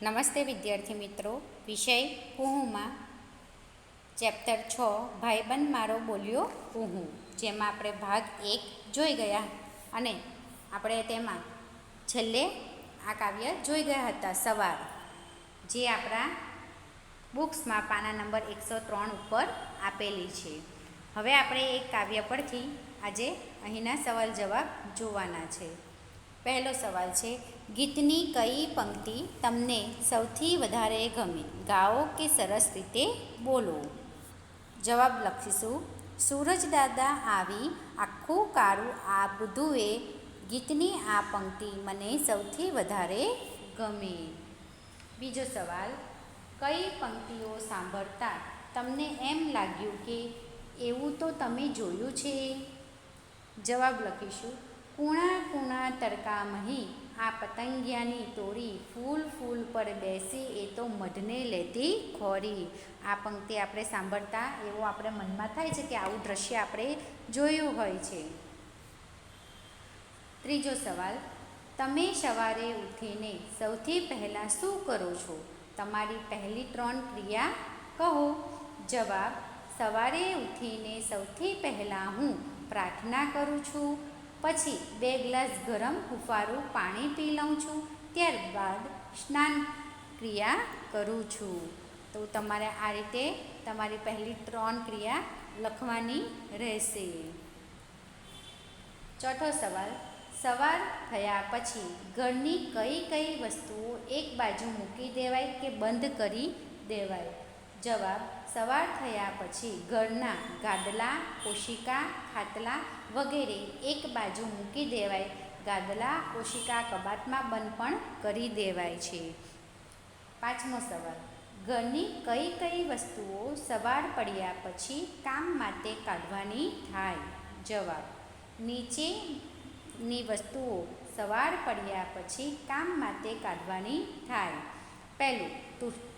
નમસ્તે વિદ્યાર્થી મિત્રો, વિષય કુહુમાં ચેપ્ટર 6 ભાઈબંધ મારો બોલ્યો કુહુ, જેમાં આપણે ભાગ 1 જોઈ ગયા અને આપણે તેમાં છેલ્લે આ કાવ્ય જોઈ ગયા હતા સવાર, જે આપણા બુક્સમાં પાના નંબર 103 ઉપર આપેલી છે. હવે આપણે એક કાવ્ય પરથી આજે અહીંના સવાલ જવાબ જોવાના છે. પહેલો સવાલ છે, ગીતની કઈ પંક્તિ તમને સૌથી વધારે ગમે? ગાઓ કે સરસ રીતે બોલો. જવાબ લખીશું. સૂરજ દાદા આવી આખું કાળું આ બધુએ, ગીતની આ પંક્તિ મને સૌથી વધારે ગમે. બીજો સવાલ, કઈ પંક્તિઓ સાંભળતા તમને એમ લાગ્યું કે એવું તો તમે જોયું છે? જવાબ લખીશું. કૂણા કૂણા તડકામહી આ પતંગિયાની તોડી, ફૂલ ફૂલ પર બેસી એ તો મઢને લેતી ખોરી. આ પંક્તિ આપણે સાંભળતા એવું આપણે મનમાં થાય છે કે આવું દ્રશ્ય આપણે જોયું હોય છે. ત્રીજો સવાલ, તમે સવારે ઉઠીને સૌથી પહેલાં શું કરો છો? તમારી પહેલી 3 ક્રિયા કહો. જવાબ, સવારે ઉઠીને સૌથી પહેલાં હું પ્રાર્થના કરું છું, પછી 2 ગ્લાસ ગરમ હુંફાળું પાણી પી લઉં છું, ત્યારબાદ સ્નાન ક્રિયા કરું છું. તો તમારે આ રીતે તમારી પહેલી 3 ક્રિયા લખવાની રહેશે. ચોથો સવાલ, સવાર થયા પછી ઘરની કઈ કઈ વસ્તુઓ એક બાજુ મૂકી દેવાય કે બંધ કરી દેવાય? જવાબ, સવાર થયા પછી ઘરના ગાદલા, ઓશિકા, ખાટલા વગેરે એક બાજુ મૂકી દેવાય. ગાદલા, ઓશિકા કબાટમાં બંધ પણ કરી દેવાય છે. પાંચમો સવાલ, ઘરની કઈ કઈ વસ્તુઓ સવાર પડ્યા પછી કામ માટે કાઢવાની થાય? જવાબ, નીચેની વસ્તુઓ સવાર પડ્યા પછી કામ માટે કાઢવાની થાય. પહેલું,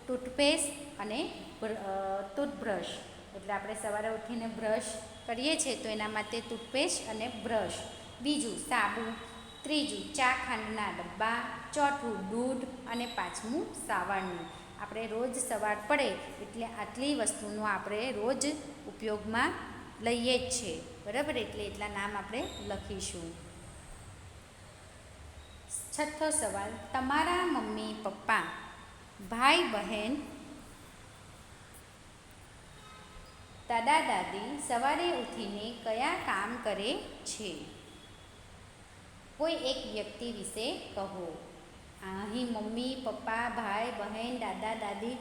ટૂથપેસ્ટ અને ટૂથબ્રશ. એટલે આપણે સવારે ઉઠીને બ્રશ કરીએ છીએ તો એના માટે ટૂથપેસ્ટ અને બ્રશ. બીજું, સાબુ. ત્રીજું, ચા ખાંડના ડબ્બા. ચોથું, દૂધ. અને પાંચમું, સાવરણી. આપણે રોજ સવાર પડે એટલે આટલી વસ્તુનો આપણે રોજ ઉપયોગમાં લઈએ જ છે, બરાબર? એટલે એટલા નામ આપણે લખીશું. છઠ્ઠો સવાલ, તમારા મમ્મી પપ્પા, ભાઈ બહેન, દાદા દાદી સવારે ઉઠીને કયા કામ કરે છે? કોઈ એક વ્યક્તિ વિશે કહો. અહીં મમ્મી પપ્પા, ભાઈ બહેન, દાદા દાદી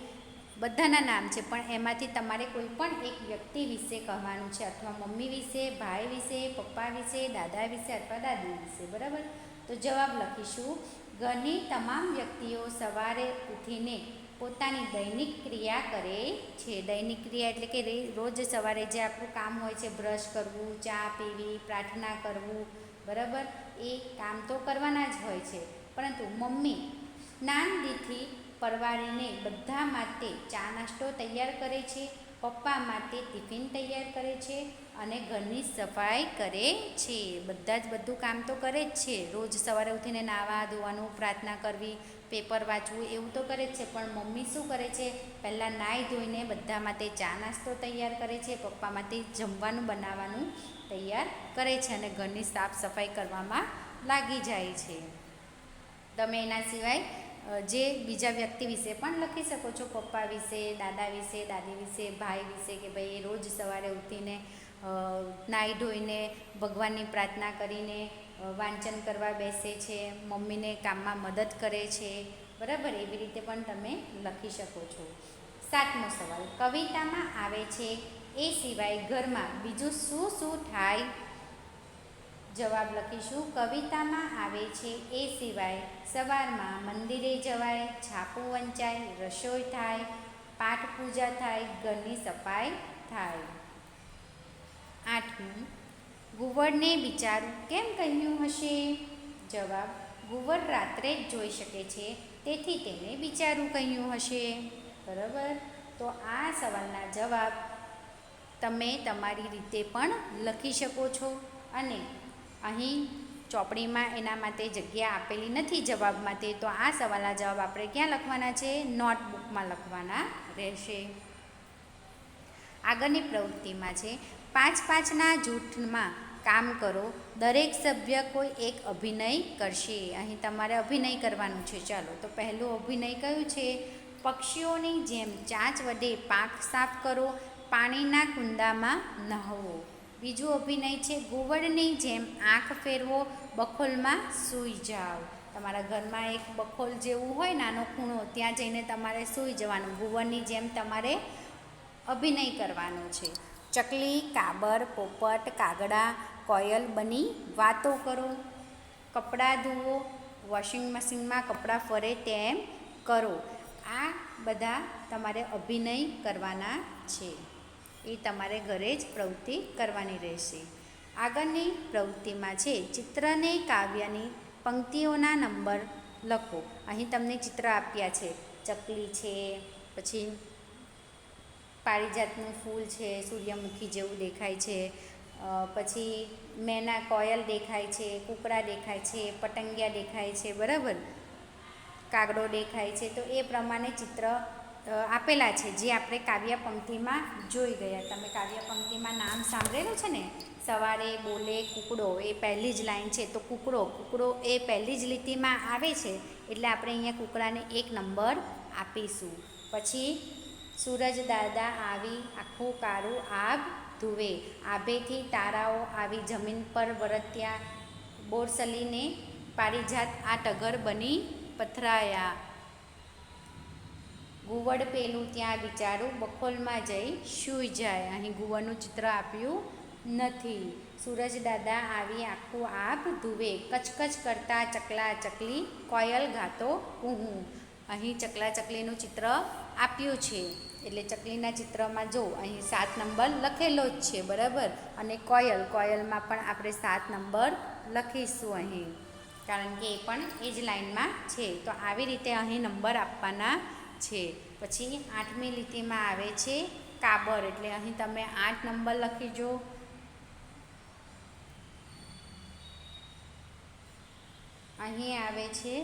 બધાના નામ છે, પણ એમાંથી તમારે કોઈ પણ એક વ્યક્તિ વિશે કહેવાનું છે, અથવા મમ્મી વિશે, ભાઈ વિશે, પપ્પા વિશે, દાદા વિશે અથવા દાદી વિશે, બરાબર? તો જવાબ લખીશું. ઘરની તમામ વ્યક્તિઓ સવારે ઉઠીને પોતાની દૈનિક ક્રિયા કરે છે. દૈનિક ક્રિયા એટલે કે રોજ સવારે જે આપણું કામ હોય છે, બ્રશ કરવું, ચા પીવી, પ્રાર્થના કરવું, બરાબર? એ કામ તો કરવાના જ હોય છે, પરંતુ મમ્મી સ્નાનવિધિથી પરવારીને બધા માટે ચા નાસ્તો તૈયાર કરે છે, પપ્પા માટે ટિફિન તૈયાર કરે છે અને ઘરની સફાઈ કરે છે. બધા જ બધું કામ તો કરે જ છે. રોજ સવારે ઉઠીને નાહવા ધોવાનું, પ્રાર્થના કરવી, પેપર વાંચવું એવું તો કરે જ છે, પણ મમ્મી શું કરે છે? પહેલાં નાહી ધોઈને બધા માટે ચા નાસ્તો તૈયાર કરે છે, પપ્પા માટે જમવાનું બનાવવાનું તૈયાર કરે છે અને ઘરની સાફ સફાઈ કરવામાં લાગી જાય છે. તમે એના સિવાય જે બીજા વ્યક્તિ વિશે પણ લખી શકો છો. પપ્પા વિશે, દાદા વિશે, દાદી વિશે, ભાઈ વિશે, કે ભાઈ એ રોજ સવારે ઉઠીને નાહી ધોઈને ભગવાનની પ્રાર્થના કરીને વાંચન કરવા બેસે છે, મમ્મીને કામમાં મદદ કરે છે, બરાબર? એવી રીતે પણ તમે લખી શકો છો. સાતમો સવાલ, કવિતામાં આવે છે એ સિવાય ઘરમાં બીજું શું શું થાય? જવાબ લખીશું. કવિતામાં આવે છે એ સિવાય સવારમાં મંદિરે જવાય, છાપું વંચાય, રસોઈ થાય, પાઠ પૂજા થાય, ઘરની સફાઈ થાય. આઠમું, ઘુવડને બિચારું કેમ કહ્યું હશે? જવાબ, ઘુવડ રાત્રે જ જોઈ શકે છે, તેથી તેને બિચારું કહ્યું હશે, બરાબર? તો આ સવાલના જવાબ તમે તમારી રીતે પણ લખી શકો છો અને અહીં ચોપડીમાં એના માટે જગ્યા આપેલી નથી જવાબમાં તે, તો આ સવાલના જવાબ આપણે ક્યાં લખવાના છે? નોટબુકમાં લખવાના રહેશે. આગળની પ્રવૃત્તિમાં છે 5-5ના જૂથમાં કામ કરો. દરેક સભ્ય કોઈ એક અભિનય કરશે. અહીં તમારે અભિનય કરવાનું છે. ચાલો, તો પહેલું અભિનય કયું છે? પક્ષીઓની જેમ ચાંચ વડે પાંખ સાફ કરો. પાણીના કુંડામાં નહાવો. બીજું અભિનય છે ઘુવડની જેમ આંખ ફેરવો. બખોલમાં સૂઈ જાઓ. તમારા ઘરમાં એક બખોલ જેવું હોય, નાનો ખૂણો, ત્યાં જઈને તમારે સૂઈ જવાનું. ઘુવડની જેમ તમારે અભિનય કરવાનો છે. ચકલી, કાબર, પોપટ, કાગડા, કોયલ બની વાતો કરો. કપડાં ધુઓ. વોશિંગ મશીનમાં કપડાં ફરે તેમ કરો. આ બધા તમારે અભિનય કરવાના છે. એ તમારે ઘરે જ પ્રવૃત્તિ કરવાની રહેશે. આગળની પ્રવૃત્તિમાં છે ચિત્રને કાવ્યની પંક્તિઓના નંબર લખો. અહીં તમને ચિત્ર આપ્યા છે. ચકલી છે, પછી પારિજાતનું ફૂલ છે, સૂર્યમુખી જેવું દેખાય છે, પછી મેના કોયલ દેખાય છે, કૂકડા દેખાય છે, પતંગિયા દેખાય છે, બરાબર, કાગડો દેખાય છે. તો એ પ્રમાણે ચિત્ર આપેલા છે જે આપણે કાવ્ય પંક્તિમાં જોઈ ગયા. તમે કાવ્ય પંક્તિમાં નામ સાંભળેલું છે ને? સવારે બોલે કૂકડો, એ પહેલી જ લાઈન છે. તો કૂકડો એ પહેલી જ લીટીમાં આવે છે, એટલે આપણે અહીંયા કૂકડાને 1 નંબર આપીશું. પછી સૂરજ દાદા આવી આખું કાળું આભ ધુવે. આભેથી તારાઓ આવી જમીન પર વરત્યા. બોરસલીને પારિજાત આ ટગર બની પથરાયા. ઘુવડ પેલું ત્યાં બિચારું બખોલમાં જઈ સૂઈ જાય. અહીં ઘુવડનું ચિત્ર આપ્યું નથી. સૂરજ દાદા આવી આખું આભ ધુવે. કચકચ કરતા ચકલા ચકલી, કોયલ ગાતો કુહુ. અહીં ચકલા ચકલીનું ચિત્ર આપ્યું છે, એટલે ચકલીના ચિત્રમાં જો અહીં 7 નંબર લખેલો જ છે, બરાબર. અને કોયલમાં પણ આપણે 7 નંબર લખીશું અહીં, કારણ કે એ પણ એ જ લાઈનમાં છે. તો આવી રીતે અહીં નંબર આપવાના છે. પછી 8મી લીટીમાં આવે છે કાબર, એટલે અહીં તમે 8 નંબર લખીજો. અહીં આવે છે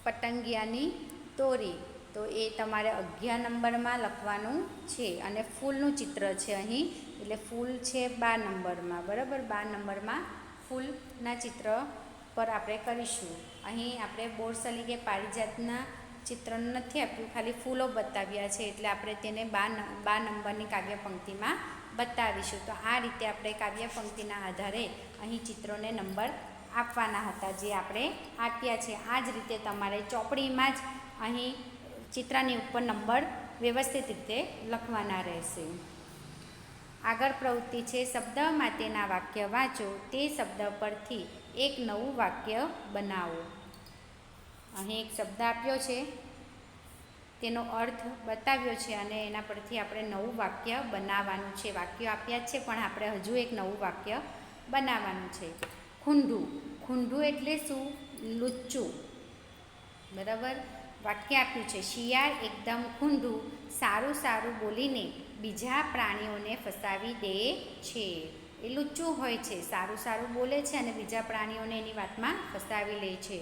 પતંગિયાની તોરી, તો એ તમારે 11 નંબરમાં લખવાનું છે. અને ફૂલનું ચિત્ર છે અહીં, એટલે ફૂલ છે 12 નંબરમાં, બરાબર. 12 નંબરમાં ફૂલના ચિત્ર પર આપણે કરીશું. અહીં આપણે બોરસલી કે પારિજાતના ચિત્ર નથી આપ્યું, ખાલી ફૂલો બતાવ્યા છે, એટલે આપણે તેને 12 નંબરની કાવ્ય પંક્તિમાં બતાવીશું. તો આ રીતે આપણે કાવ્ય પંક્તિના આધારે અહીં ચિત્રોને નંબર આપવાના હતા, જે આપણે આપ્યા છે. આ જ રીતે તમારે ચોપડીમાં જ અહીં ચિત્રની ઉપર નંબર વ્યવસ્થિત રીતે લખવાના રહેશે. આગળ પ્રવૃત્તિ છે શબ્દ માટેના વાક્ય વાંચો. તે શબ્દ પરથી એક નવું વાક્ય બનાવો. અહીં એક શબ્દ આપ્યો છે, તેનો અર્થ બતાવ્યો છે, અને એના પરથી આપણે નવું વાક્ય બનાવવાનું છે. વાક્યો આપ્યા છે, પણ આપણે હજુ એક નવું વાક્ય બનાવવાનું છે. ખૂંઢું. ખૂંઢું એટલે શું? લુચ્ચું, બરાબર. વાક્ય આપ્યું છે શિયાળ એકદમ ખૂંઢું સારું સારું બોલીને બીજા પ્રાણીઓને ફસાવી દે છે. એ લુચ્ચું હોય છે, સારું સારું બોલે છે અને બીજા પ્રાણીઓને એની વાતમાં ફસાવી લે છે.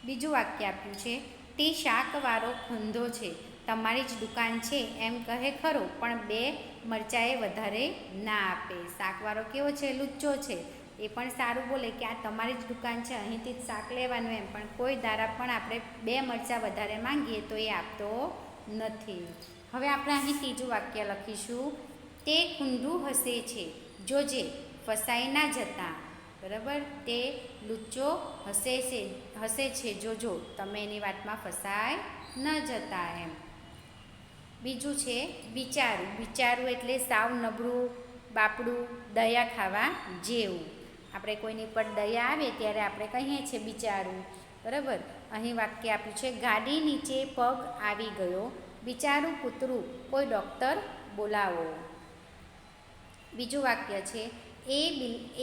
બીજું વાક્ય આપ્યું છે તે શાકવાળો ખૂંધો છે, તમારી જ દુકાન છે એમ કહે ખરો, પણ 2 મરચાંએ વધારે ના આપે. શાકવાળો કેવો છે? લુચ્ચો છે. એ પણ સારું બોલે કે આ તમારી જ દુકાન છે, અહીંથી જ શાક લેવાનું એમ, પણ કોઈ ધારા પણ આપણે 2 મરચાં વધારે માંગીએ તો એ આપતો નથી. હવે આપણે અહીં ત્રીજું વાક્ય લખીશું. તે ખૂંઢું હસે છે, જોજે ફસાઈ ના જતા. બરાબર. તે લુચ્ચો હસે છે, જોજો તમે એની વાતમાં ફસાય ન જતા એમ. બીજું છે બિચારું. બિચારું એટલે સાવ નબળું, બાપડું, દયા ખાવા જેવું. આપણે કોઈની પર દયા આવે ત્યારે આપણે કહીએ છીએ બિચારું, બરાબર. અહીં વાક્ય આપ્યું છે ગાડી નીચે પગ આવી ગયો, બિચારું કૂતરું, કોઈ ડૉક્ટર બોલાવો. બીજું વાક્ય છે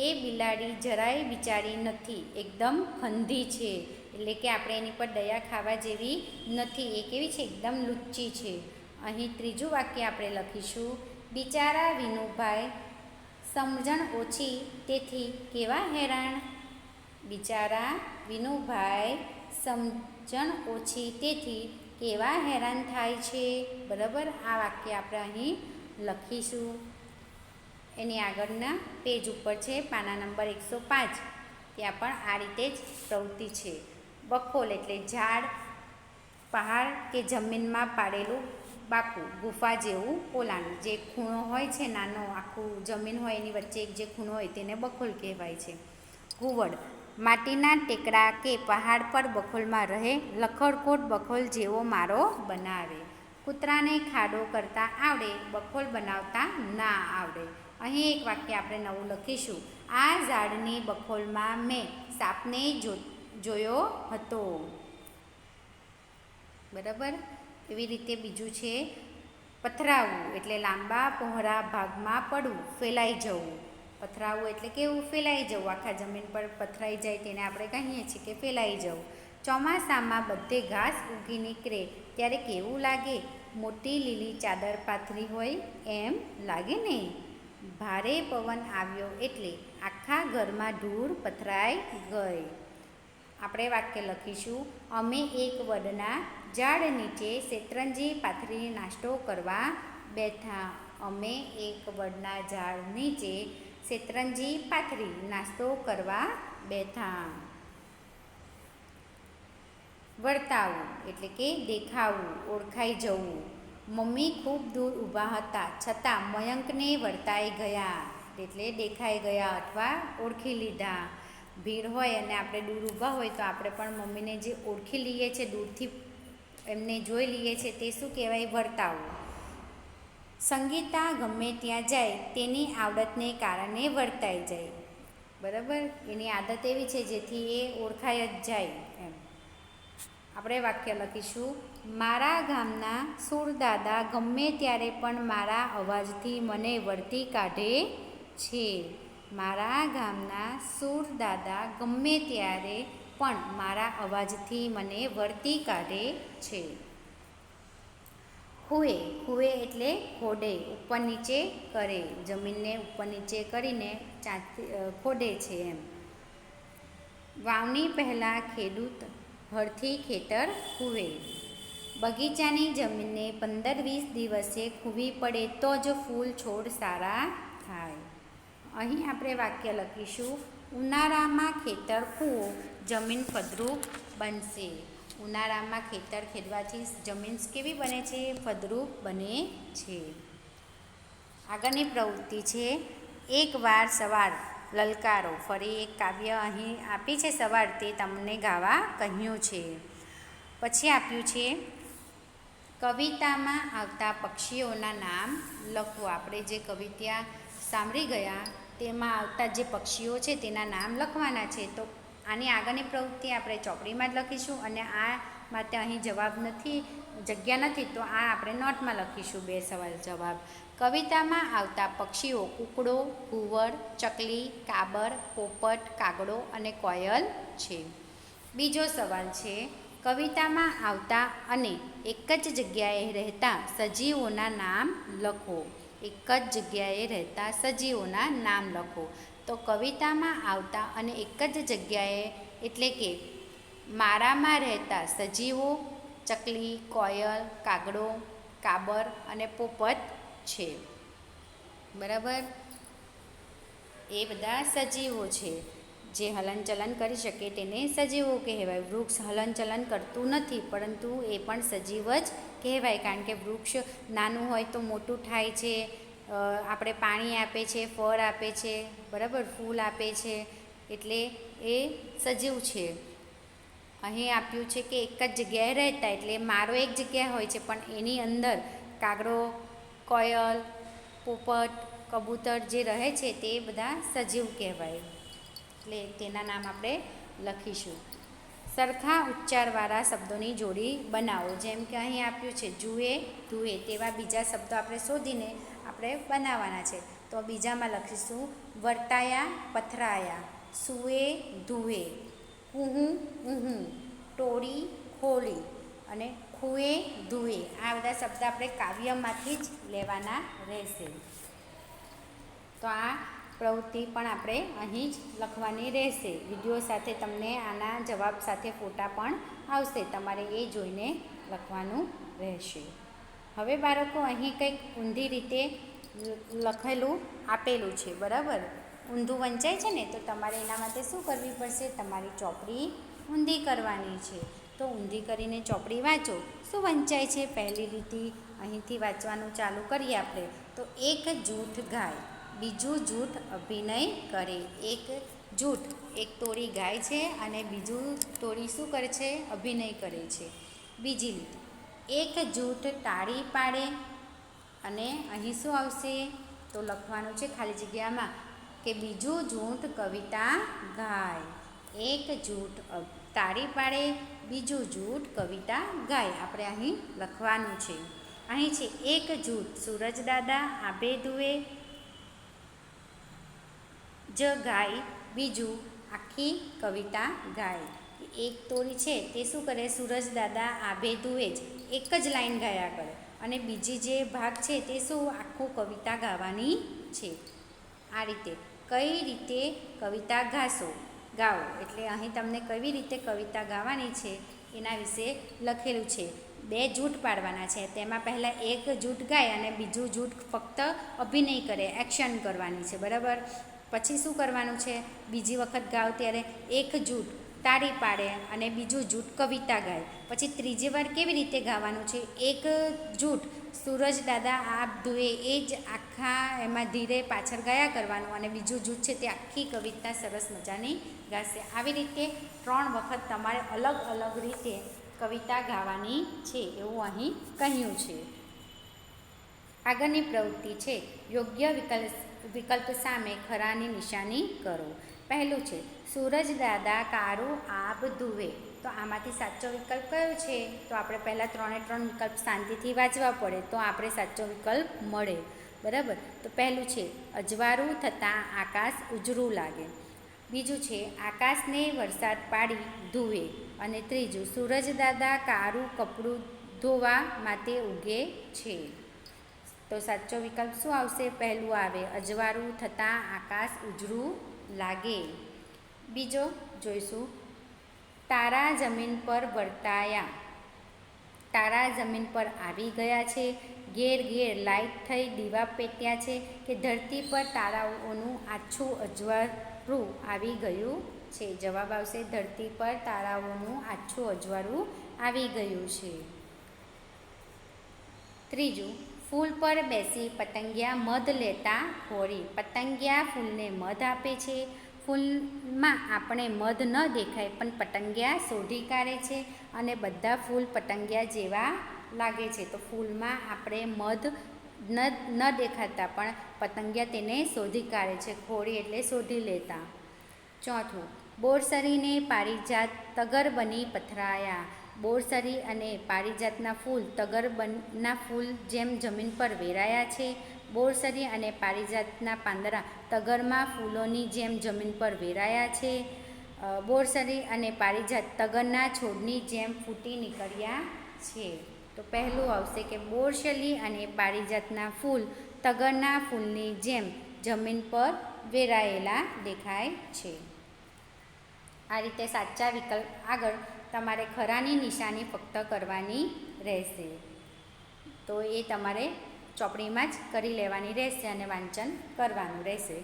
એ બિલાડી જરાય બિચારી નથી, એકદમ ખંધી છે. એટલે કે આપણે એની પર દયા ખાવા જેવી નથી, એ કેવી છે? એકદમ લુચ્ચી છે. અહીં ત્રીજું વાક્ય આપણે લખીશું બિચારા વિનુભાઈ સમજણ ઓછી તેથી કેવા હેરાન. બિચારા વિનુભાઈ સમજણ ઓછી તેથી કેવા હેરાન થાય છે. બરાબર, આ વાક્ય આપણે અહીં લખીશું. એની આગળના પેજ ઉપર છે પાના નંબર 105. ત્યાં પણ આ રીતે જ પ્રવૃત્તિ છે. બખોલ એટલે ઝાડ, પહાડ કે જમીનમાં પાડેલું બાકું, ગુફા જેવું પોલાણ. જે ખૂણો હોય છે નાનો, આખું જમીન હોય એની વચ્ચે એક જે ખૂણો હોય તેને બખોલ કહેવાય છે. ઘુવડ માટીના ટેકરા કે પહાડ પર બખોલમાં રહે, લખડખોટ બખોલ જેવો મારો બનાવે. કૂતરાને ખાડો કરતા આવડે, બખોલ બનાવતા ના આવડે. અહીં એક વાક્ય આપણે નવું લખીશું. આ ઝાડની બખોલમાં મેં સાપને જોયો હતો. બરાબર, એવી રીતે બીજું છે પથરાવું એટલે લાંબા પહોળા ભાગમાં પડવું, ફેલાઈ જવું. પથરાવું એટલે કેવું? ફેલાઈ જવું, આખા જમીન પર પથરાઈ જાય તેને આપણે કહીએ છીએ કે ફેલાઈ જવું. ચોમાસામાં બધે ઘાસ ઉગી નીકળે ત્યારે કેવું લાગે? મોટી લીલી ચાદર પાથરી હોય એમ લાગે ને. ભારે પવન આવ્યો એટલે આખા ઘરમાં ધૂળ પથરાઈ ગઈ. આપણે વાક્ય લખીશું. અમે એક વડના ઝાડ નીચે શેતરંજી પાથરી નાસ્તો કરવા બેઠા. અમે એક વડના ઝાડ નીચે શેતરંજી પાથરી નાસ્તો કરવા બેઠા. વર્તાવું એટલે કે દેખાવું, ઓળખાઈ જવું. મમ્મી ખૂબ દૂર ઊભા હતા છતાં મયંકને વર્તાઈ ગયા એટલે દેખાઈ ગયા અથવા ઓળખી લીધા. ભીડ હોય અને આપણે દૂર ઊભા હોય તો આપણે પણ મમ્મીને જે ઓળખી લઈએ છીએ, દૂરથી એમને જોઈ લઈએ છીએ, તે શું કહેવાય? વર્તાવું. સંગીતા ગમે ત્યાં જાય તેની આવડતને કારણે વર્તાઈ જાય. બરાબર, એની આદત એવી છે જેથી એ ઓળખાઈ જ જાય એમ. આપણે વાક્ય લખીશું. મારા ગામના સુરદાદા ગમે ત્યારે પણ મારા અવાજથી મને વર્તી કાઢે છે. મારા ગામના સુરદાદા ગમે ત્યારે પણ મારા અવાજથી મને વર્તી કાઢે છે. ખૂએ, ખૂએ એટલે ખોડે, ઉપર નીચે કરે, જમીનને ઉપર નીચે કરીને ખોડે છે એમ. વાવણી પહેલાં ખેડૂત હળથી ખેતર ખૂવે. બગીચાની જમીનને 15-20 દિવસે ખૂવી પડે તો જ ફૂલ છોડ સારા થાય. અહીં આપણે વાક્ય લખીશું. ઉનાળામાં ખેતર ખૂવો, જમીન ફળદ્રુપ બનશે. ઉનાળામાં ખેતર ખેડવાથી જમીન કેવી બને છે? ફળદ્રુપ બને છે. આગળની પ્રવૃત્તિ છે એકવાર સવાર લલકારો. ફરી એક કાવ્ય અહીં આપી છે સવાર, તે તમને ગાવા કહ્યું છે. પછી આપ્યું છે કવિતામાં આવતા પક્ષીઓના નામ લખો. આપણે જે કવિતા સાંભળી ગયા તેમાં આવતા જે પક્ષીઓ છે તેના નામ લખવાના છે. તો આની આગળની પ્રવૃત્તિ આપણે ચોપડીમાં જ લખીશું અને આ માટે અહીં જવાબ નથી, જગ્યા નથી, તો આ આપણે નોટમાં લખીશું 2 સવાલ જવાબ. કવિતામાં આવતા પક્ષીઓ કૂકડો, ઘુવડ, ચકલી, કાબર, પોપટ, કાગડો અને કોયલ છે. બીજો સવાલ છે કવિતામાં આવતા અને એક જ જગ્યાએ રહેતા સજીવોના નામ લખો. એક જ જગ્યાએ રહેતા સજીવોના નામ લખો. તો કવિતામાં આવતા અને એક જ જગ્યાએ એટલે કે મારામાં રહેતા સજીવો ચકલી, કોયલ, કાગડો, કાબર અને પોપટ છે. બરાબર, એ બધા સજીવો છે. જે હલનચલન કરી શકે તેને સજીવો કહેવાય. વૃક્ષ હલનચલન કરતું નથી પરંતુ એ પણ સજીવ જ કહેવાય, કારણ કે વૃક્ષ નાનું હોય તો મોટું થાય છે, આપણે પાણી આપે છે, ફળ આપે છે, બરાબર, ફૂલ આપે છે, એટલે એ સજીવ છે. અહીં આપ્યું છે કે એક જ જગ્યાએ રહેતા, એટલે મારો એક જગ્યા હોય છે પણ એની અંદર કાગડો, કોયલ, પોપટ, કબૂતર જે રહે છે તે બધા સજીવ કહેવાય. એટલે તેના નામ આપણે લખીશું. સરખા ઉચ્ચારવાળા શબ્દોની જોડી બનાવો. જેમ કે અહીં આપ્યું છે જુએ, ધુએ, તેવા બીજા શબ્દો આપણે શોધીને આપણે બનાવવાના છે. તો બીજામાં લખીશું વર્તાયા, પથરાયા, સૂએ, ધુએ, કુહું, ઉહું, ટોળી, ખોળી અને ખૂએ, ધુએ. આ બધા શબ્દ આપણે કાવ્યમાંથી જ લેવાના રહેશે. તો આ પ્રવૃત્તિ પણ આપણે અહીં જ લખવાની રહેશે. વિડીયો સાથે તમને આના જવાબ સાથે ફોટા પણ આવશે, તમારે એ જોઈને લખવાનું રહેશે. હવે બાળકો અહીં કંઈક ઊંધી રીતે લખેલું આપેલું છે, બરાબર. ઊંધું વંચાય છે ને, તો તમારે એના માટે શું કરવી પડશે? તમારી ચોપડી ઊંધી કરવાની છે. તો ઊંધી કરીને ચોપડી વાંચો. શું વંચાય છે? પહેલી લીટી અહીંથી વાંચવાનું ચાલુ કરીએ આપણે. તો એક જૂઠ ગાય, બીજું જૂઠ અભિનય કરે. એક જૂઠ, એક તોડી ગાય છે અને બીજું તોડી શું કરે છે? અભિનય કરે છે. બીજી લીટી, એક જૂઠ તાળી પાડે અને અહીં શું આવશે? તો લખવાનું છે ખાલી જગ્યામાં કે બીજું જૂઠ કવિતા ગાય. એક જૂઠ તાળી પાડે, બીજું જૂઠ કવિતા ગાય. આપણે અહીં લખવાનું છે. અહીં છે એક જૂઠ સૂરજદાદા આભે ધુએ જ ગાય, બીજું આખી કવિતા ગાય. એક તોડી છે તે શું કરે? સૂરજદાદા આભે ધુએ જ એક જ લાઈન ગાયા કરે, અને બીજી જે ભાગ છે તે શું? આખું કવિતા ગાવાની છે. આ રીતે કઈ રીતે કવિતા ગાઓ, એટલે અહીં તમને કેવી રીતે કવિતા ગાવાની છે એના વિશે લખેલું છે. બે જૂઠ પાડવાના છે, તેમાં પહેલાં એક જૂઠ ગાય અને બીજું જૂઠ ફક્ત અભિનય કરે, એક્શન કરવાની છે, બરાબર. પછી શું કરવાનું છે? બીજી વખત ગાઓ ત્યારે એક જૂઠ તાળી પાડે અને બીજું જૂઠ કવિતા ગાય. પછી ત્રીજી વાર કેવી રીતે ગાવાનું છે? એક જૂઠ સૂરજદાદા આભ ધુએ એ જ આખા એમાં ધીરે પાછળ ગાયા કરવાનું, અને બીજું જૂઠ છે તે આખી કવિતા સરસ મજાની ગાશે. આવી રીતે 3 વખત તમારે અલગ અલગ રીતે કવિતા ગાવાની છે એવું અહીં કહ્યું છે. આગળની પ્રવૃત્તિ છે યોગ્ય વિકલ્પ સામે ખરાની નિશાની કરો. પહેલું છે સૂરજદાદા કારું આભ ધુએ. તો આમાંથી સાચો વિકલ્પ કયો છે? તો આપણે પહેલાં 3 વિકલ્પ શાંતિથી વાંચવા પડે તો આપણે સાચો વિકલ્પ મળે, બરાબર. તો પહેલું છે અજવાળું થતાં આકાશ ઉજળું લાગે. બીજું છે આકાશને વરસાદ પાડી ધુએ. અને ત્રીજું સૂરજદાદા કારું કપડું ધોવા માટે ઉગે છે. તો સાચો વિકલ્પ શું આવશે? પહેલું આવે અજવાળું થતાં આકાશ ઉજળું લાગે. બીજો જોઈશું તારા જમીન પર વર્તાયા. તારા જમીન પર આવી ગયા છે, ઘેર ઘેર લાઇટ થઈ દીવા પેટ્યા છે, કે ધરતી પર તારાઓનું આછું અજવાળું આવી ગયું છે. જવાબ આવશે ધરતી પર તારાઓનું આછું અજવાળું આવી ગયું છે. ત્રીજું ફૂલ પર બેસી પતંગિયા મધ લેતા હોરી. પતંગિયા ફૂલને મધ આપે છે. ફૂલમાં આપણે મધ ન દેખાય પણ પતંગિયા શોધી કાઢે છે, અને બધા ફૂલ પતંગિયા જેવા લાગે છે. તો ફૂલમાં આપણે મધ ન દેખાતા પણ પતંગિયા તેને શોધી કાઢે છે. ખોરી એટલે શોધી લેતા. ચોથું બોરસરીને પારિજાત તગર બની પથરાયા. બોરસરી અને પારિજાતના ફૂલ તગરના ફૂલ જેમ જમીન પર વેરાયા છે. બોરસરી અને પારિજાતના પાંદડા તગરમાં ફૂલોની જેમ જમીન પર વેરાયા છે. બોરસરી અને પારિજાત તગરના છોડની જેમ ફૂટી નીકળ્યા છે. તો પહેલું આવશે કે બોરસરી અને પારિજાતના ફૂલ તગરના ફૂલની જેમ જમીન પર વેરાયેલા દેખાય છે. આ રીતે સાચા વિકલ્પ આગળ તમારે ખરાની નિશાની ફક્ત કરવાની રહેશે. તો એ તમારે ચોપડીમાં જ કરી લેવાની રહેશે અને વાંચન કરવાનું રહેશે.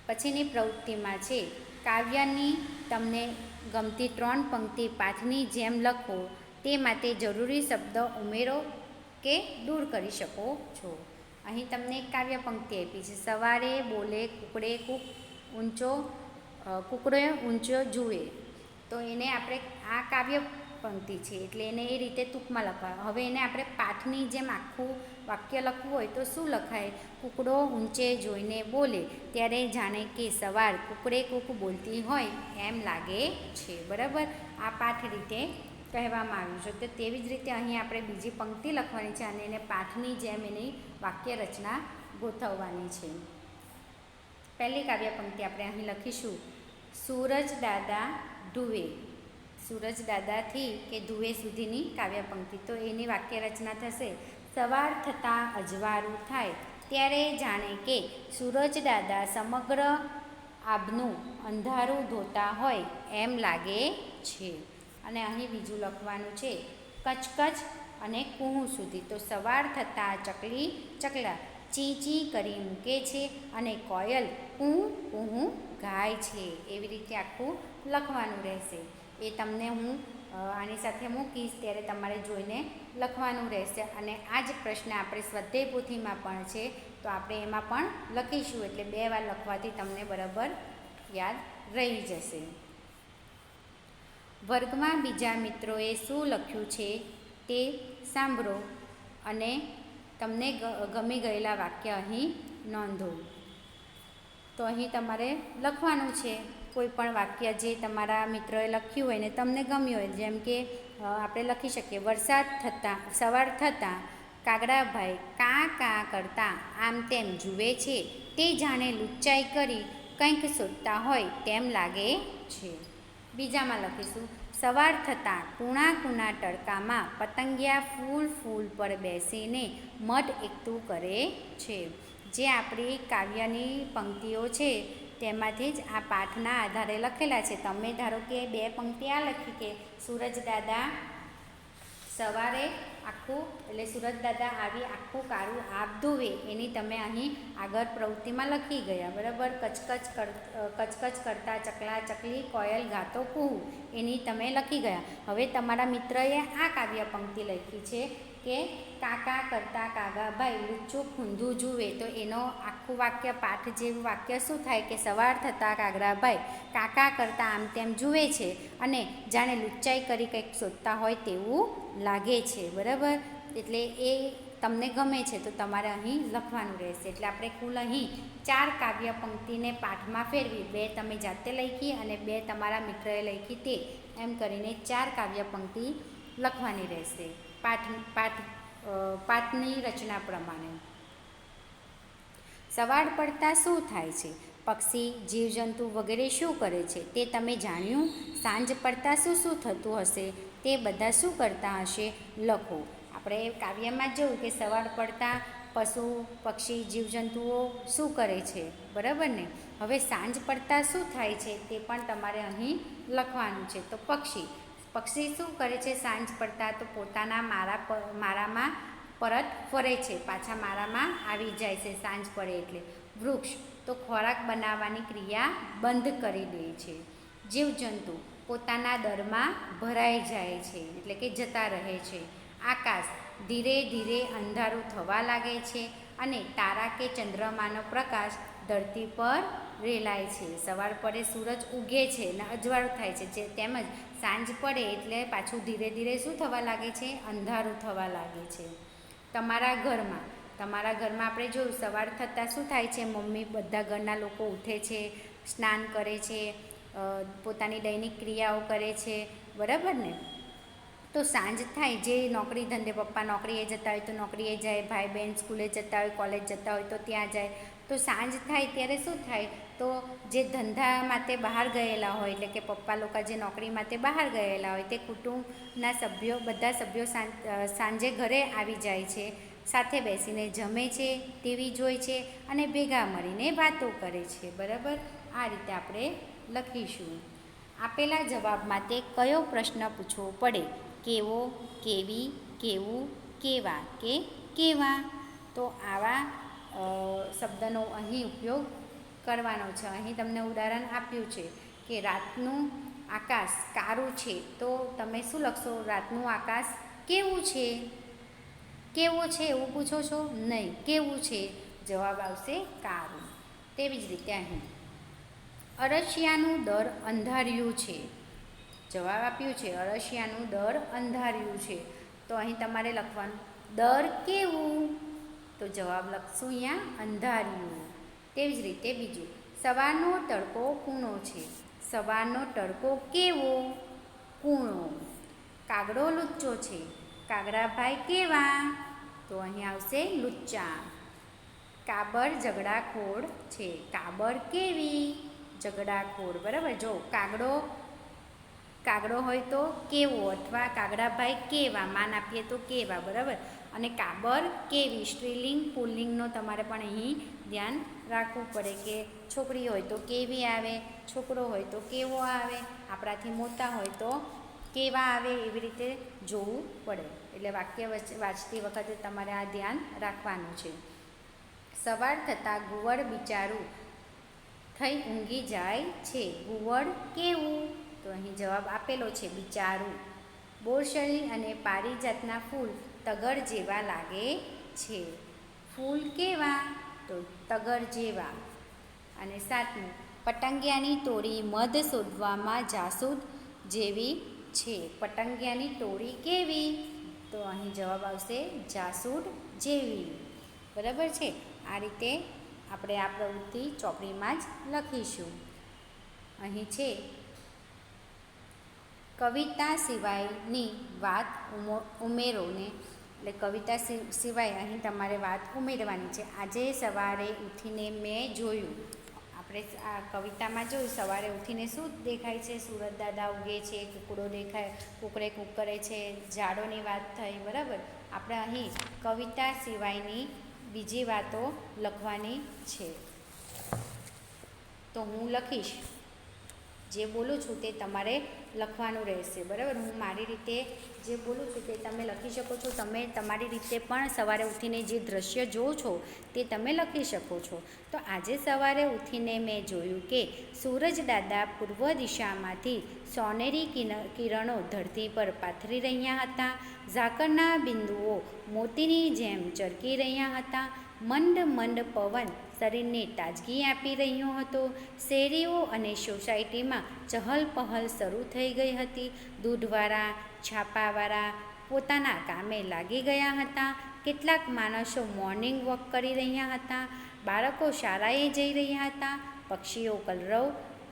પછીની પ્રવૃત્તિમાં છે કાવ્યની તમને ગમતી 3 પંક્તિ પાઠની જેમ લખો. તે માટે જરૂરી શબ્દ ઉમેરો કે દૂર કરી શકો છો. અહીં તમને એક કાવ્ય પંક્તિ આપી છે. સવારે બોલે કુકડે કૂક ઊંચો કુકડે ઊંચો જુએ. તો એને આપણે આ કાવ્ય પંક્તિ છે એટલે એને એ રીતે ટૂંકમાં લખવા. હવે એને આપણે પાઠની જેમ આખું વાક્ય લખવું હોય તો શું લખાય? કુકડો ઊંચે જોઈને બોલે ત્યારે જાણે કે સવાર કુકડે કૂક બોલતી હોય એમ લાગે છે, બરાબર. આ પાઠ રીતે કહેવામાં આવ્યું છે. તો તેવી જ રીતે અહીં આપણે બીજી પંક્તિ લખવાની છે અને એને પાઠની જેમ એની વાક્ય રચના ગોઠવવાની છે. પહેલી કાવ્ય પંક્તિ આપણે અહીં લખીશું સૂરજદાદા ધુએ. સૂરજદાદાથી કે ધુએ સુધીની કાવ્ય પંક્તિ. તો એની વાક્ય રચના થશે સવાર થતાં અજવાળું થાય ત્યારે જાણે કે સૂરજ દાદા સમગ્ર આભનું અંધારું ધોતા હોય એમ લાગે છે. અને અહીં બીજું લખવાનું છે, કચકચ અને કૂહુ સુધી. તો સવાર થતાં ચકલી ચકલા ચી ચી કરી મૂકે છે અને કોયલ કૂહુ કૂહુ ગાય છે. એવી રીતે આખું લખવાનું રહેશે. એ તમને હું આની સાથે મૂકીશ ત્યારે તમારે જોઈને લખવાનું રહેશે. અને આ જ પ્રશ્ન આપણે સ્વાધ્યાય પોથીમાં પણ છે, તો આપણે એમાં પણ લખીશું. એટલે 2 વાર લખવાથી તમને બરાબર યાદ રહી જશે. વર્ગમાં બીજા મિત્રોએ શું લખ્યું છે તે સાંભળો અને તમને ગમી ગયેલા વાક્ય અહીં નોંધો. તો અહીં તમારે લખવાનું છે કોઈ પણ વાક્ય જે તમારા મિત્રોએ લખ્યું હોય ને તમને ગમ્યું હોય. જેમ કે આપણે લખી શકીએ, વરસાદ થતાં સવાર થતાં કાગડાભાઈ કાં કાં કરતાં આમ તેમ જુએ છે, તે જાણે લુચ્ચાઈ કરી કંઈક શોધતા હોય તેમ લાગે છે. બીજામાં લખીશું, સવાર થતાં કૂણા કૂણા તડકામાં પતંગિયા ફૂલ ફૂલ પર બેસીને મધ એકઠું કરે છે. જે આપણી કાવ્યની પંક્તિઓ છે તેમાંથી જ આ પાઠના આધારે લખેલા છે. તમે ધારો કે 2 પંક્તિ આ લખી કે સૂરજ દાદા સવારે આખું, એટલે સૂરજ દાદા આવી આખું કાળું આભ ધોવે એની તમે અહીં આગળ પ્રવૃત્તિમાં લખી ગયા, બરાબર. કચકચ કરતા ચકલા ચકલી કોયલ ગાતો કૂહુ એની તમે લખી ગયા. હવે તમારા મિત્રએ આ કાવ્ય પંક્તિ લખી છે કે કાકા કરતાં કાગાભાઈ લુચ્ચું ખૂંધું જુએ. તો એનો આખું વાક્ય, પાઠ જેવું વાક્ય શું થાય કે સવાર થતાં કાગડાભાઈ કાકા કરતાં આમ તેમ જુએ છે અને જાણે લુચ્ચાઈ કરી કંઈક શોધતા હોય તેવું લાગે છે, બરાબર. એટલે એ તમને ગમે છે તો તમારે અહીં લખવાનું રહેશે. એટલે આપણે કુલ અહીં 4 કાવ્ય પંક્તિને પાઠમાં ફેરવી, 2 તમે જાતે લખી અને 2 તમારા મિત્રએ લખી, તે એમ કરીને 4 કાવ્ય પંક્તિ લખવાની રહેશે પાઠની રચના પ્રમાણે. સવાર પડતાં શું થાય છે? પક્ષી, જીવજંતુ વગેરે શું કરે છે તે તમે જાણ્યું. સાંજ પડતાં શું શું થતું હશે તે બધા શું કરતા હશે લખો. આપણે કાવ્યમાં જોયું કે સવાર પડતાં પશુ પક્ષી જીવજંતુઓ શું કરે છે, બરાબર ને. હવે સાંજ પડતાં શું થાય છે તે પણ તમારે અહીં લખવાનું છે. તો પક્ષી શું કરે છે સાંજ પડતાં? તો પોતાના માળામાં પરત ફરે છે, પાછા માળામાં આવી જાય છે સાંજ પડે એટલે. વૃક્ષ તો ખોરાક બનાવવાની ક્રિયા બંધ કરી દે છે. જીવજંતુ પોતાના દરમાં ભરાઈ જાય છે, એટલે કે જતા રહે છે. આકાશ ધીરે ધીરે અંધારું થવા લાગે છે અને તારા કે ચંદ્રમાનો પ્રકાશ ધરતી પર રેલાય છે. સવાર પડે સૂરજ ઉગે છે અને અજવાળું થાય છે, તેમજ સાંજ પડે એટલે પાછું ધીરે ધીરે શું થવા લાગે છે? અંધારું થવા લાગે છે. તમારા ઘરમાં આપણે જોયું સવાર થતાં શું થાય છે? મમ્મી બધા ઘરના લોકો ઉઠે છે, સ્નાન કરે છે, પોતાની દૈનિક ક્રિયાઓ કરે છે, બરાબર ને. તો સાંજ થાય, જે નોકરી ધંધે, પપ્પા નોકરીએ જતા હોય તો નોકરીએ જાય, ભાઈ બહેન સ્કૂલે જતા હોય, કોલેજ જતા હોય તો ત્યાં જાય. તો સાંજ થાય ત્યારે શું થાય? તો જે ધંધા માટે બહાર ગયેલા હોય, એટલે કે પપ્પા લોકો જે નોકરી માટે બહાર ગયેલા હોય, તે કુટુંબના બધા સભ્યો સાંજે ઘરે આવી જાય છે, સાથે બેસીને જમે છે, ટીવી જોઈ છે અને ભેગા મળીને વાતો કરે છે, બરાબર. આ રીતે આપણે લખીશું. આપેલા જવાબમાં તે કયો પ્રશ્ન પૂછવો પડે? કેવો, કેવી, કેવું, કેવા કે કેવા? તો આવા શબ્દનો અહીં ઉપયોગ કરવાનો છે. અહીં તમને ઉદાહરણ આપ્યું છે કે રાતનું આકાશ કાળું છે, તો તમે શું લખશો? રાતનું આકાશ કેવું છે? કેવો છે એવું પૂછો છો? નહીં, કેવું છે જવાબ આવશે કાળું. તેવી જ રીતે અહીં અળસિયાનું દર અંધાર્યું છે. જવાબ આપ્યું છે અળસિયાનું દર અંધાર્યું છે. તો અહીં તમારે લખવાનું દર કેવું? તો જવાબ લખશું અહીંયા અંધાર્યું. તેવી જ રીતે બીજું, સવારનો તડકો કૂણો છે. સવારનો તડકો કેવો? કૂણો. કાગડો લુચ્ચો છે. કાગડાભાઈ કેવા? તો અહીં આવશે લુચ્ચા. કાબર ઝઘડાખોર છે. કાબર કેવી? ઝઘડાખોર, બરાબર. જો કાગડો હોય તો કેવો, અથવા કાગડાભાઈ કેવા, માન આપીએ તો કેવા, બરાબર. અને કાબર કેવી, સ્ત્રીલિંગ પુલ્લિંગનો તમારે પણ અહીં ધ્યાન રાખવું પડે કે છોકરી હોય તો કેવી આવે, છોકરો હોય તો કેવો આવે, આપણાથી મોટા હોય તો કેવા આવે, એવી રીતે જોવું પડે. એટલે વાક્ય વાંચતી વખતે તમારે આ ધ્યાન રાખવાનું છે. સવાર થતાં ઘુવડ બિચારું થઈ ઊંઘી જાય છે. ઘુવડ કેવું, તો અહીં જવાબ આપેલો છે બિચારું. બોરસળી અને પારિજાતના ફૂલ તગર જેવા લાગે છે. ફૂલ કેવા, તો તગર જેવા. અને 7મું, પતંગિયાની ટોળી મધ શોધવામાં જાસૂદ જેવી છે. પતંગિયાની ટોળી કેવી, તો અહીં જવાબ આવશે જાસૂદ જેવી. બરાબર છે. આ રીતે આપણે આ પ્રવૃત્તિ ચોપડીમાં જ લખીશું. અહીં છે કવિતા સિવાયની વાત ઉમેરો ને, એટલે કવિતા સિવાય અહીં તમારે વાત ઉમેરવાની છે. આજે સવારે ઉઠીને મેં જોયું, આપણે આ કવિતામાં જોયું સવારે ઉઠીને શું દેખાય છે, સુરજ દાદા ઉગે છે, કુકડો દેખાય, કુકડે કૂક કરે છે, ઝાડોની વાત થઈ, બરાબર. આપણે અહીં કવિતા સિવાયની બીજી વાતો લખવાની છે. તો હું લખીશ, જે બોલું છું તે તમારે લખવાનું રહેશે, બરાબર. હું મારી રીતે જે બોલું છું તે તમે લખી શકો છો. તમે તમારી રીતે પણ સવારે ઉઠીને જે દ્રશ્ય જોવો છો તે તમે લખી શકો છો. તો આજે સવારે ઉઠીને મેં જોયું કે સૂરજ દાદા પૂર્વ દિશામાંથી સોનેરી કિરણો ધરતી પર પાથરી રહ્યા હતા. ઝાકળના બિંદુઓ મોતીની જેમ ચળકી રહ્યા હતા. મંદ મંદ પવન શરીરને તાજગી આપી રહ્યો હતો. શેરીઓ અને સોસાયટીમાં ચહલપહલ શરૂ થઈ ગઈ હતી. દૂધવાળા, છાપાવાળા પોતાના કામે લાગી ગયા હતા. કેટલાક માણસો મોર્નિંગ વોક કરી રહ્યા હતા. બાળકો શાળાએ જઈ રહ્યા હતા. પક્ષીઓ કલરવ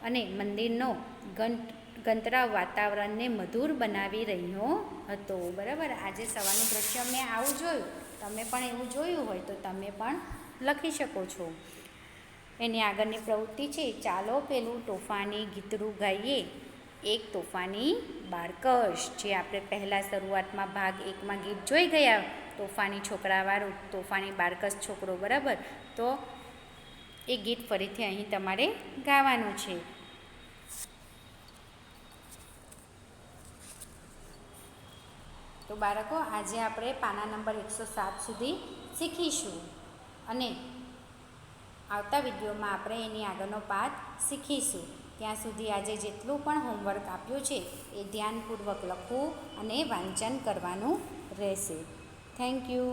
અને મંદિરનો ગંતરાવ વાતાવરણને મધુર બનાવી રહ્યો હતો. બરાબર. આજે સવારનું દ્રશ્ય મેં આવું જોયું, તમે પણ એવું જોયું હોય તો તમે પણ લખી શકો છો. એની આગળની પ્રવૃત્તિ છે, ચાલો પેલું તોફાની ગીતડું ગાઈએ, એક તોફાની બાળકશ. જે આપણે પહેલાં શરૂઆતમાં ભાગ 1માં ગીત જોઈ ગયા, તોફાની છોકરાવાળું, તોફાની બાળકશ છોકરો, બરાબર. તો એ ગીત ફરીથી અહીં તમારે ગાવાનું છે. તો બાળકો, આજે આપણે પાના નંબર 107 સુધી શીખીશું અને આવતા વિડીયોમાં આપણે એની આગળનો પાઠ શીખીશું. ત્યાં સુધી આજે જેટલું પણ હોમવર્ક આપ્યું છે એ ધ્યાનપૂર્વક લખવું અને વાંચન કરવાનું રહેશે. Thank you.